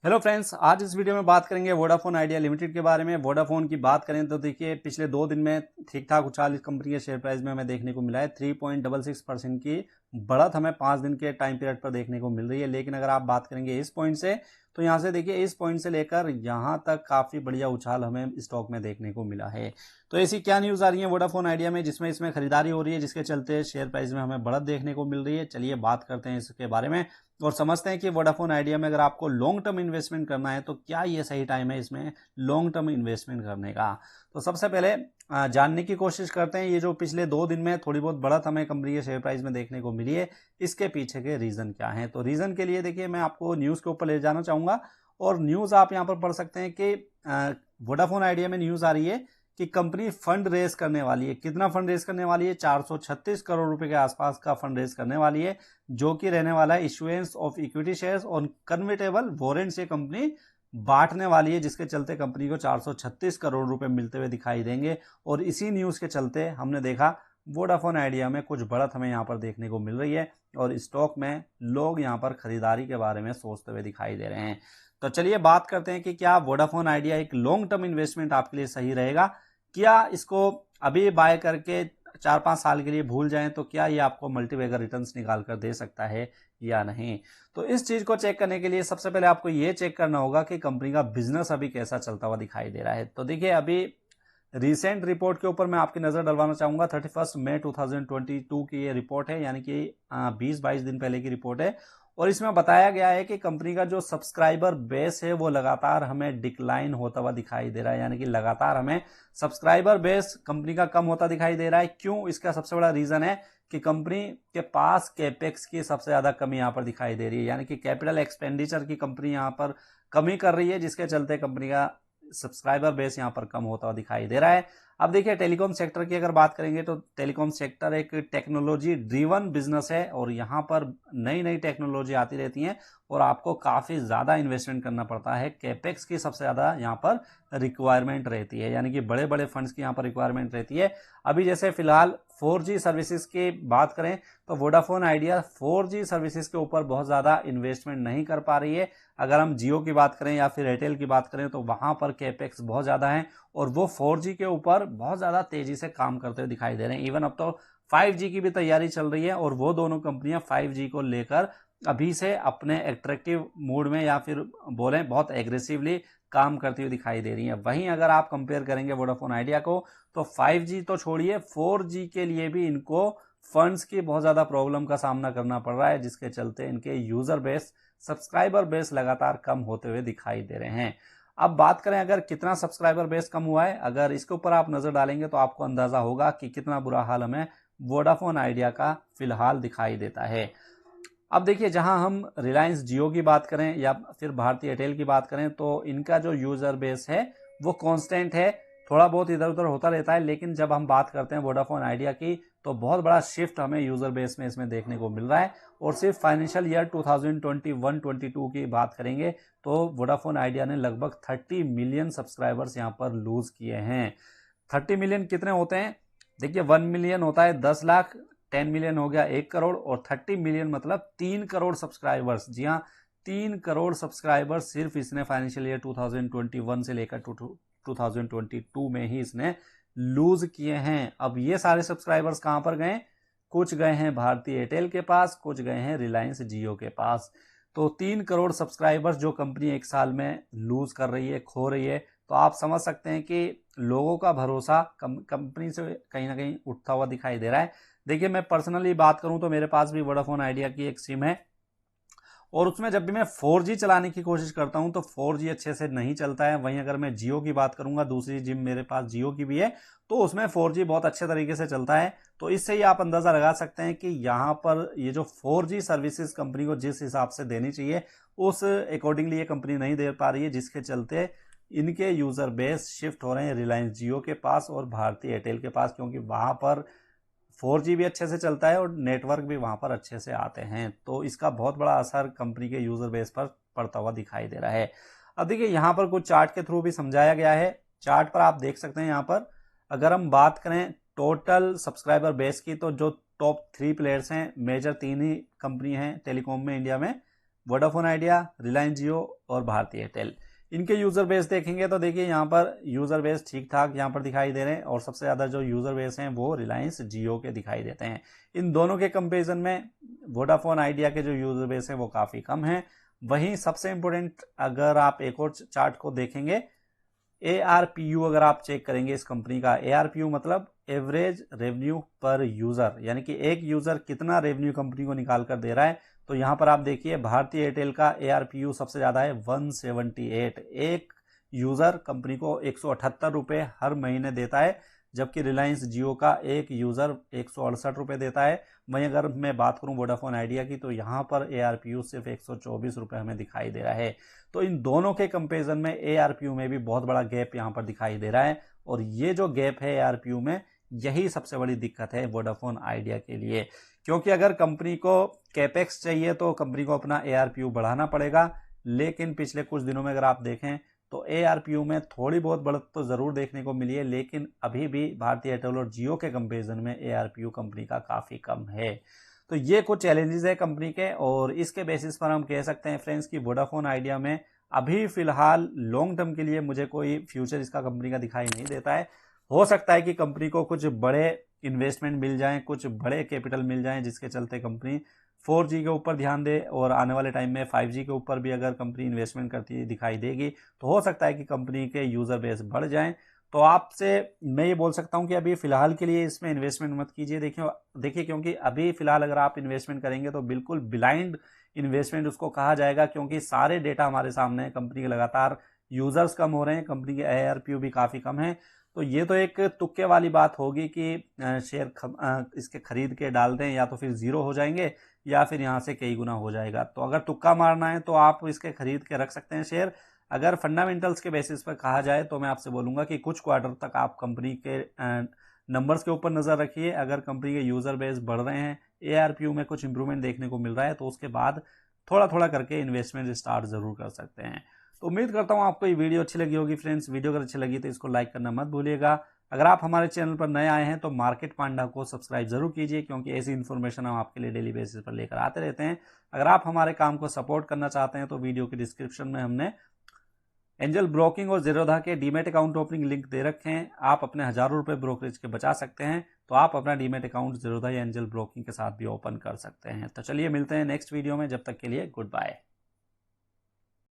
Hello friends, आज इस video में बात करेंगे वोडाफोन आइडिया लिमिटेड के बारे में। वोडाफोन की बात करें तो देखिए पिछले 2 दिन में ठीक ठाक उछाल इस कंपनी के शेयर प्राइस में हमें देखने को मिला है। 3.66% की बढ़त हमें 5 दिन के टाइम पीरियड पर देखने को मिल रही है। लेकिन अगर आप बात करेंगे इस पॉइंट से, तो यहाँ से देखिए इस पॉइंट से लेकर यहाँ तक काफी बढ़िया उछाल हमें स्टॉक में देखने को मिला है। तो ऐसी क्या न्यूज आ रही है वोडाफोन आइडिया में जिसमें इसमें खरीदारी हो रही है, जिसके चलते शेयर प्राइस में हमें बढ़त देखने को मिल रही है। चलिए बात करते हैं इसके बारे में और समझते हैं कि वोडाफोन आइडिया में अगर आपको लॉन्ग टर्म इन्वेस्टमेंट करना है तो क्या ये सही टाइम है इसमें लॉन्ग टर्म इन्वेस्टमेंट करने का। तो सबसे पहले जानने की कोशिश करते हैं ये जो पिछले 2 दिन में थोड़ी बहुत बढ़त हमें कंपनी के शेयर प्राइस में देखने को मिली है, इसके पीछे के रीजन क्या है। तो रीजन के लिए देखिए मैं आपको न्यूज के ऊपर ले जाना चाहूंगा और न्यूज आप यहाँ पर पढ़ सकते हैं कि वोडाफोन आइडिया में न्यूज आ रही है कि कंपनी फंड रेज करने वाली है। कितना फंड रेज करने वाली है? 436 करोड़ रुपए के आसपास का फंड रेज करने वाली है, जो कि रहने वाला है इश्यूएंस ऑफ इक्विटी शेयर्स और कन्वर्टेबल वारंट्स ये कंपनी बांटने वाली है, जिसके चलते कंपनी को 436 करोड़ रुपए मिलते हुए दिखाई देंगे। और इसी न्यूज के चलते हमने देखा वोडाफोन आइडिया में कुछ बढ़त हमें यहाँ पर देखने को मिल रही है और स्टॉक में लोग यहाँ पर खरीदारी के बारे में सोचते हुए दिखाई दे रहे हैं। तो चलिए बात करते हैं कि क्या वोडाफोन आइडिया एक लॉन्ग टर्म इन्वेस्टमेंट आपके लिए सही रहेगा। क्या इसको अभी बाय करके 4-5 साल के लिए भूल जाएं तो क्या ये आपको मल्टीबैगर रिटर्न्स निकाल कर दे सकता है या नहीं। तो इस चीज को चेक करने के लिए सबसे पहले आपको ये चेक करना होगा कि कंपनी का बिजनेस अभी कैसा चलता हुआ दिखाई दे रहा है। तो देखिए अभी रिसेंट रिपोर्ट के ऊपर मैं आपकी नजर डलवाना चाहूंगा। 31 मई 2022 की ये रिपोर्ट है, यानी कि 20-22 दिन पहले की रिपोर्ट है। और इसमें बताया गया है कि कंपनी का जो सब्सक्राइबर बेस है वो लगातार हमें डिक्लाइन होता हुआ दिखाई दे रहा है, यानी कि लगातार हमें सब्सक्राइबर बेस कंपनी का कम होता दिखाई दे रहा है। क्यों? इसका सबसे बड़ा रीजन है कि कंपनी के पास कैपेक्स की सबसे ज्यादा कमी यहाँ पर दिखाई दे रही है, यानी कि कैपिटल एक्सपेंडिचर की कंपनी यहाँ पर कमी कर रही है, जिसके चलते कंपनी का सब्सक्राइबर बेस यहाँ पर कम होता हुआ दिखाई दे रहा है। अब देखिए टेलीकॉम सेक्टर की अगर बात करेंगे तो टेलीकॉम सेक्टर एक टेक्नोलॉजी ड्रिवन बिजनेस है और यहाँ पर नई नई टेक्नोलॉजी आती रहती है और आपको काफी ज्यादा इन्वेस्टमेंट करना पड़ता है। कैपेक्स की सबसे ज्यादा यहाँ पर रिक्वायरमेंट रहती है, यानी कि बड़े बड़े फंड्स की यहाँ पर रिक्वायरमेंट रहती है। अभी जैसे फिलहाल 4G सर्विसेज की बात करें तो वोडाफोन आइडिया 4G सर्विसेज के ऊपर बहुत ज्यादा इन्वेस्टमेंट नहीं कर पा रही है। अगर हम जियो की बात करें या फिर एयरटेल की बात करें तो वहां पर कैपेक्स बहुत ज्यादा है और वो 4G के ऊपर बहुत ज्यादा तेजी से काम करते हुए दिखाई दे रहे हैं। इवन अब तो 5G की भी तैयारी चल रही है और वो दोनों कंपनियां 5G को लेकर अभी से अपने एट्रैक्टिव मूड में या फिर बोले बहुत एग्रेसिवली काम करती हुई दिखाई दे रही है। वहीं अगर आप कंपेयर करेंगे वोडाफोन आइडिया को तो 5G तो छोड़िए 4G के लिए भी इनको फंड्स की बहुत ज्यादा प्रॉब्लम का सामना करना पड़ रहा है, जिसके चलते इनके यूजर बेस सब्सक्राइबर बेस लगातार कम होते हुए दिखाई दे रहे हैं। अब बात करें अगर कितना सब्सक्राइबर बेस कम हुआ है, अगर इसके ऊपर आप नजर डालेंगे तो आपको अंदाजा होगा कि कितना बुरा हाल हमें वोडाफोन आइडिया का फिलहाल दिखाई देता है। अब देखिए जहां हम रिलायंस जियो की बात करें या फिर भारती एयरटेल की बात करें तो इनका जो यूजर बेस है वो कांस्टेंट है, थोड़ा बहुत इधर उधर होता रहता है। लेकिन जब हम बात करते हैं वोडाफोन आइडिया की तो बहुत बड़ा शिफ्ट हमें यूजर बेस में इसमें देखने को मिल रहा है। और सिर्फ फाइनेंशियल ईयर 2021-22 की बात करेंगे तो वोडाफोन आइडिया ने लगभग 30 मिलियन सब्सक्राइबर्स यहाँ पर लूज किए हैं। 30 मिलियन कितने होते हैं? देखिए 1 मिलियन होता है 10 लाख, 10 मिलियन हो गया 1 करोड़ और 30 मिलियन मतलब 3 करोड़ सब्सक्राइबर्स। जी हाँ, 3 करोड़ सब्सक्राइबर्स सिर्फ इसने फाइनेंशियल ईयर 2021 से लेकर 2022 में ही इसने लूज किए हैं। अब ये सारे सब्सक्राइबर्स कहां पर गए? कुछ गए हैं भारती एयरटेल के पास, कुछ गए हैं रिलायंस जियो के पास। तो 3 करोड़ सब्सक्राइबर्स जो कंपनी एक साल में लूज कर रही है, खो रही है, तो आप समझ सकते हैं कि लोगों का भरोसा कंपनी से कहीं ना कहीं उठता हुआ दिखाई दे रहा है। देखिए मैं पर्सनली बात करूं तो मेरे पास भी वोडाफोन आइडिया की एक सिम है और उसमें जब भी मैं 4G चलाने की कोशिश करता हूं तो 4G अच्छे से नहीं चलता है। वहीं अगर मैं जियो की बात करूंगा, दूसरी जिम मेरे पास जियो की भी है, तो उसमें 4G बहुत अच्छे तरीके से चलता है। तो इससे ही आप अंदाजा लगा सकते हैं कि यहाँ पर ये जो 4G सर्विसेज कंपनी को जिस हिसाब से देनी चाहिए उस अकॉर्डिंगली ये कंपनी नहीं दे पा रही है, जिसके चलते इनके यूजर बेस शिफ्ट हो रहे हैं रिलायंस जियो के पास और भारती एयरटेल के पास, क्योंकि वहां पर 4G भी अच्छे से चलता है और नेटवर्क भी वहां पर अच्छे से आते हैं। तो इसका बहुत बड़ा असर कंपनी के यूजर बेस पर पड़ता हुआ दिखाई दे रहा है। अब देखिए यहाँ पर कुछ चार्ट के थ्रू भी समझाया गया है। चार्ट पर आप देख सकते हैं, यहाँ पर अगर हम बात करें टोटल सब्सक्राइबर बेस की तो जो टॉप 3 प्लेयर्स हैं, मेजर 3 ही कंपनी हैं टेलीकॉम में इंडिया में, वोडाफोन आइडिया, रिलायंस जियो और भारती एयरटेल। इनके यूजर बेस देखेंगे तो देखिए यहाँ पर यूजर बेस ठीक ठाक यहाँ पर दिखाई दे रहे हैं और सबसे ज्यादा जो यूजर बेस हैं वो रिलायंस जियो के दिखाई देते हैं। इन दोनों के कंपेरिजन में वोडाफोन आइडिया के जो यूजर बेस हैं वो काफी कम है। वहीं सबसे इंपॉर्टेंट अगर आप एक और चार्ट को देखेंगे, ARPU अगर आप चेक करेंगे इस कंपनी का, ARPU मतलब एवरेज रेवेन्यू पर यूजर, यानी कि एक यूजर कितना रेवेन्यू कंपनी को निकाल कर दे रहा है। तो यहां पर आप देखिए भारतीय एयरटेल का ARPU सबसे ज्यादा है 178। एक यूजर कंपनी को 178 रुपए हर महीने देता है, जबकि रिलायंस जियो का एक यूजर 168 रुपए देता है। वहीं अगर मैं बात करूं वोडाफोन आइडिया की तो यहां पर ARPU सिर्फ 124 रुपए हमें दिखाई दे रहा है। तो इन दोनों के कंपेरिजन में ARPU में भी बहुत बड़ा गैप यहां पर दिखाई दे रहा है और ये जो गैप है ARPU में, यही सबसे बड़ी दिक्कत है वोडाफोन आइडिया के लिए। क्योंकि अगर कंपनी को कैपेक्स चाहिए तो कंपनी को अपना ARPU बढ़ाना पड़ेगा, लेकिन पिछले कुछ दिनों में अगर आप देखें तो ARPU में थोड़ी बहुत बढ़त तो जरूर देखने को मिली है, लेकिन अभी भी भारतीय एयरटेल और जियो के कंपेरिजन में ARPU कंपनी का काफी कम है। तो ये कुछ चैलेंजेस है कंपनी के और इसके बेसिस पर हम कह सकते हैं फ्रेंड्स कि वोडाफोन आइडिया में अभी फिलहाल लॉन्ग टर्म के लिए मुझे कोई फ्यूचर इसका कंपनी का दिखाई नहीं देता है। हो सकता है कि कंपनी को कुछ बड़े इन्वेस्टमेंट मिल जाएं, कुछ बड़े कैपिटल मिल जाएं, जिसके चलते कंपनी 4G के ऊपर ध्यान दे और आने वाले टाइम में 5G के ऊपर भी अगर कंपनी इन्वेस्टमेंट करती दिखाई देगी तो हो सकता है कि कंपनी के यूजर बेस बढ़ जाएं। तो आपसे मैं ये बोल सकता हूं कि अभी फिलहाल के लिए इसमें इन्वेस्टमेंट मत कीजिए। देखिए क्योंकि अभी फिलहाल अगर आप इन्वेस्टमेंट करेंगे तो बिल्कुल ब्लाइंड इन्वेस्टमेंट उसको कहा जाएगा, क्योंकि सारे डेटा हमारे सामने है। कंपनी के लगातार यूजर्स कम हो रहे हैं, कंपनी के ARPU भी काफी कम है। तो ये तो एक तुक्के वाली बात होगी कि शेयर इसके खरीद के डाल दें या तो फिर जीरो हो जाएंगे या फिर यहाँ से कई गुना हो जाएगा। तो अगर तुक्का मारना है तो आप इसके खरीद के रख सकते हैं शेयर। अगर फंडामेंटल्स के बेसिस पर कहा जाए तो मैं आपसे बोलूंगा कि कुछ क्वार्टर तक आप कंपनी के नंबर्स के ऊपर नजर रखिए। अगर कंपनी के यूजर बेस बढ़ रहे हैं, ARPU में कुछ इंप्रूवमेंट देखने को मिल रहा है, तो उसके बाद थोड़ा थोड़ा करके इन्वेस्टमेंट स्टार्ट जरूर कर सकते हैं। तो उम्मीद करता हूं आपको ये वीडियो अच्छी लगी होगी फ्रेंड्स। वीडियो अगर अच्छी लगी तो इसको लाइक करना मत भूलिएगा। अगर आप हमारे चैनल पर नए आए हैं तो मार्केट पांडा को सब्सक्राइब जरूर कीजिए, क्योंकि ऐसी इन्फॉर्मेशन हम आपके लिए डेली बेसिस पर लेकर आते रहते हैं। अगर आप हमारे काम को सपोर्ट करना चाहते हैं तो वीडियो के डिस्क्रिप्शन में हमने एंजल ब्रोकिंग और ज़ीरोधा के डीमेट अकाउंट ओपनिंग लिंक दे रखे हैं। आप अपने हजारों रुपए ब्रोकरेज के बचा सकते हैं, तो आप अपना डीमेट अकाउंट ज़ीरोधा या एंजल ब्रोकिंग के साथ भी ओपन कर सकते हैं। तो चलिए मिलते हैं नेक्स्ट वीडियो में, जब तक के लिए गुड बाय।